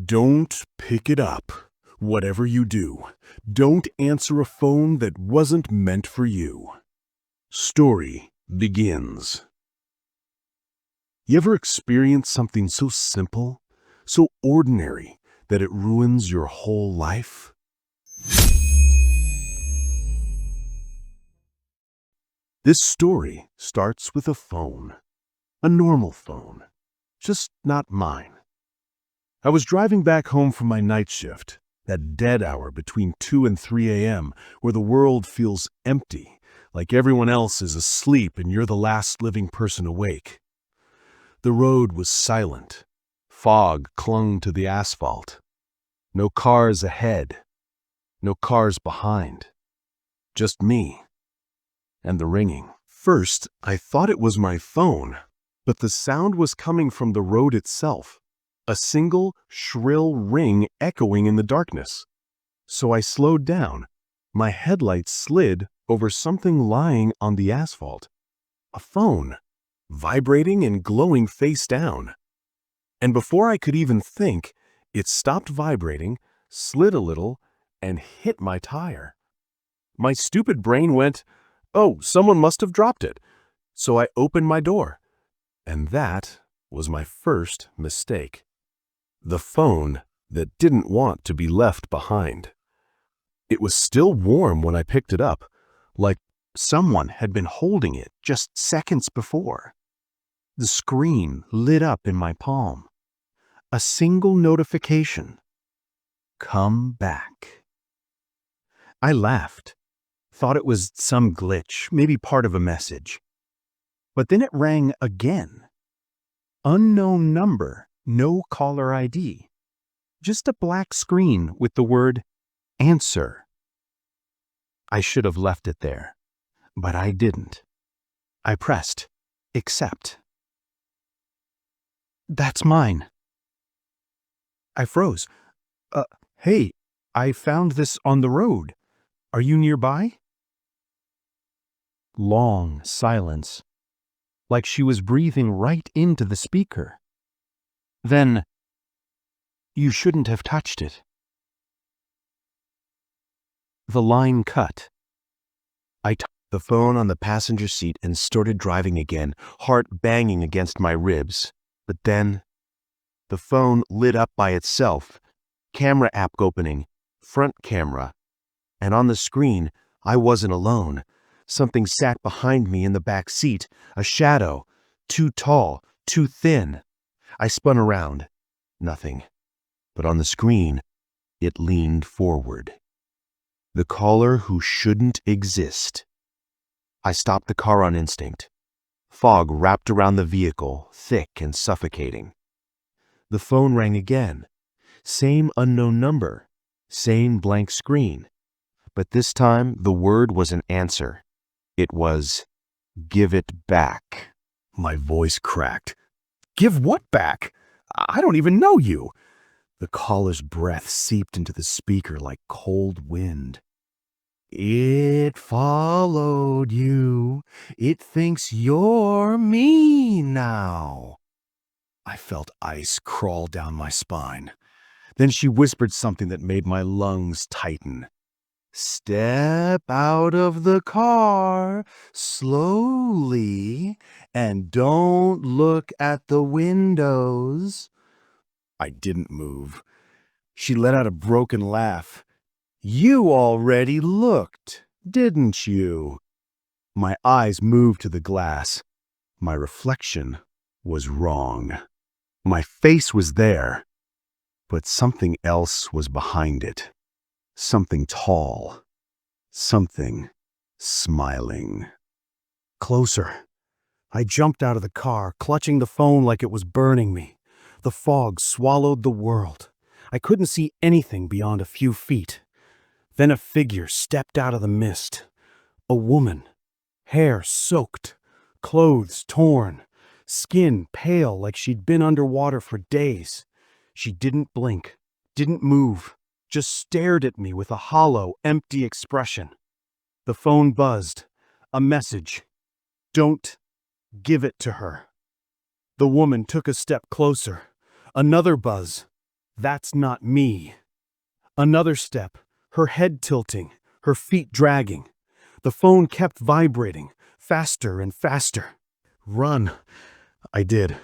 Don't pick it up. Whatever you do, don't answer a phone that wasn't meant for you. Story begins. You ever experience something so simple, so ordinary, that it ruins your whole life? This story starts with a phone. A normal phone. Just not mine. I was driving back home from my night shift, that dead hour between 2 and 3 a.m., where the world feels empty, like everyone else is asleep and you're the last living person awake. The road was silent. Fog clung to the asphalt. No cars ahead. No cars behind. Just me. And the ringing. First, I thought it was my phone, but the sound was coming from the road itself. A single, shrill ring echoing in the darkness. So I slowed down. My headlights slid over something lying on the asphalt. A phone, vibrating and glowing face down. And before I could even think, it stopped vibrating, slid a little, and hit my tire. My stupid brain went, "Oh, someone must have dropped it." So I opened my door. And that was my first mistake. The phone that didn't want to be left behind. It was still warm when I picked it up, like someone had been holding it just seconds before. The screen lit up in my palm. A single notification. Come back. I laughed, thought it was some glitch, maybe part of a message. But then it rang again. Unknown number. No caller ID. Just a black screen with the word answer. I should have left it there, but I didn't. I pressed accept. That's mine. I froze. Hey, I found this on the road. Are you nearby? Long silence, like she was breathing right into the speaker. Then, you shouldn't have touched it. The line cut. I took the phone on the passenger seat and started driving again, heart banging against my ribs. But then, the phone lit up by itself, camera app opening, front camera. And on the screen, I wasn't alone. Something sat behind me in the back seat, a shadow, too tall, too thin. I spun around. Nothing. But on the screen, it leaned forward. The caller who shouldn't exist. I stopped the car on instinct. Fog wrapped around the vehicle, thick and suffocating. The phone rang again. Same unknown number. Same blank screen. But this time, the word was an answer. It was, "Give it back." My voice cracked. "Give what back? I don't even know you." The caller's breath seeped into the speaker like cold wind. "It followed you. It thinks you're me now." I felt ice crawl down my spine. Then she whispered something that made my lungs tighten. "Step out of the car slowly and don't look at the windows." I didn't move. She let out a broken laugh. "You already looked, didn't you?" My eyes moved to the glass. My reflection was wrong. My face was there, but something else was behind it. Something tall. Something smiling. Closer. I jumped out of the car, clutching the phone like it was burning me. The fog swallowed the world. I couldn't see anything beyond a few feet. Then a figure stepped out of the mist. A woman. Hair soaked. Clothes torn. Skin pale like she'd been underwater for days. She didn't blink. Didn't move. Just stared at me with a hollow, empty expression. The phone buzzed. A message. Don't give it to her. The woman took a step closer. Another buzz. That's not me. Another step, her head tilting, her feet dragging. The phone kept vibrating, faster and faster. Run. I did.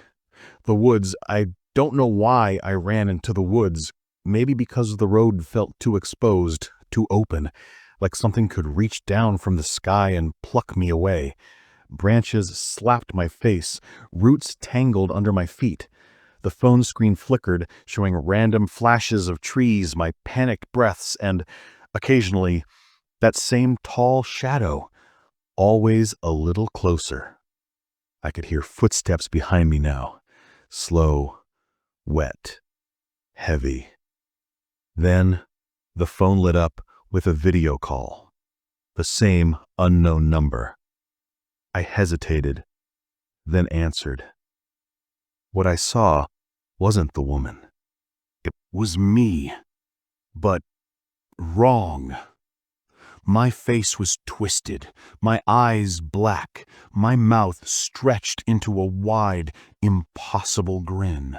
The woods, I don't know why I ran into the woods. Maybe because the road felt too exposed, too open, like something could reach down from the sky and pluck me away. Branches slapped my face, roots tangled under my feet. The phone screen flickered, showing random flashes of trees, my panicked breaths, and, occasionally, that same tall shadow, always a little closer. I could hear footsteps behind me now, slow, wet, heavy. Then, the phone lit up with a video call, the same unknown number. I hesitated, then answered. What I saw wasn't the woman. It was me, but wrong. My face was twisted, my eyes black, my mouth stretched into a wide, impossible grin.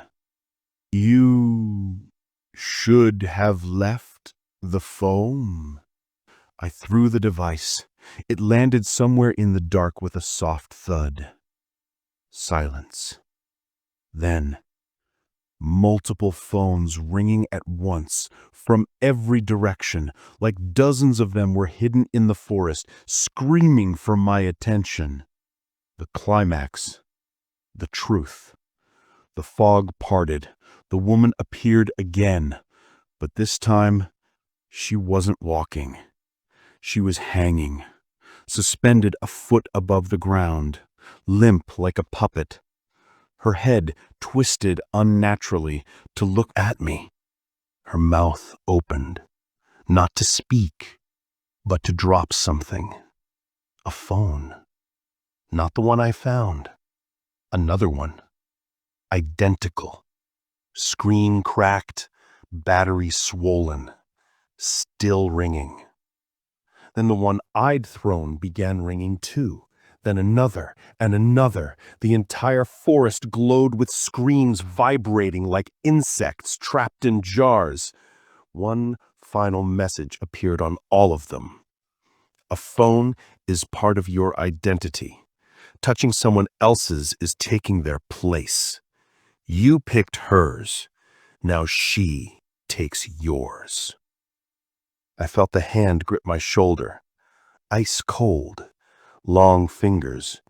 You should have left the phone. I threw the device. It landed somewhere in the dark with a soft thud. Silence. Then, multiple phones ringing at once from every direction, like dozens of them were hidden in the forest, screaming for my attention. The climax. The truth. The fog parted. The woman appeared again, but this time she wasn't walking. She was hanging, suspended a foot above the ground, limp like a puppet. Her head twisted unnaturally to look at me. Her mouth opened, not to speak, but to drop something. A phone. Not the one I found. Another one. Identical. Screen cracked, battery swollen, still ringing. Then the one I'd thrown began ringing too. Then another and another. The entire forest glowed with screens vibrating like insects trapped in jars. One final message appeared on all of them. A phone is part of your identity. Touching someone else's is taking their place. You picked hers. Now she takes yours. I felt the hand grip my shoulder. Ice cold. Long fingers.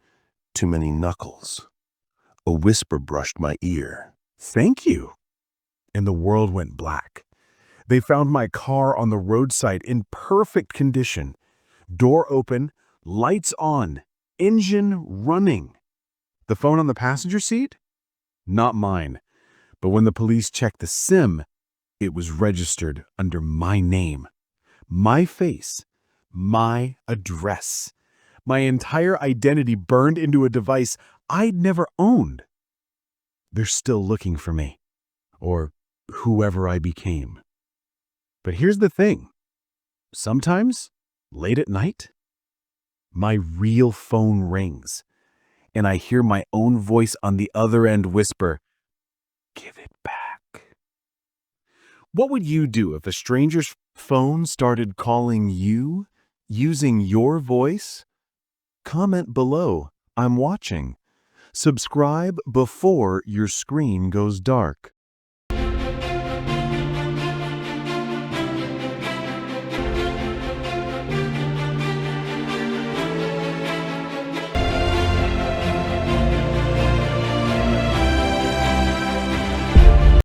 Too many knuckles. A whisper brushed my ear. Thank you. And the world went black. They found my car on the roadside in perfect condition. Door open, lights on, engine running. The phone on the passenger seat? Not mine. But when the police checked the SIM, it was registered under my name. My face. My address. My entire identity burned into a device I'd never owned. They're still looking for me. Or whoever I became. But here's the thing. Sometimes, late at night, my real phone rings, and I hear my own voice on the other end whisper, "Give it back." What would you do if a stranger's phone started calling you, using your voice? Comment below. I'm watching. Subscribe before your screen goes dark.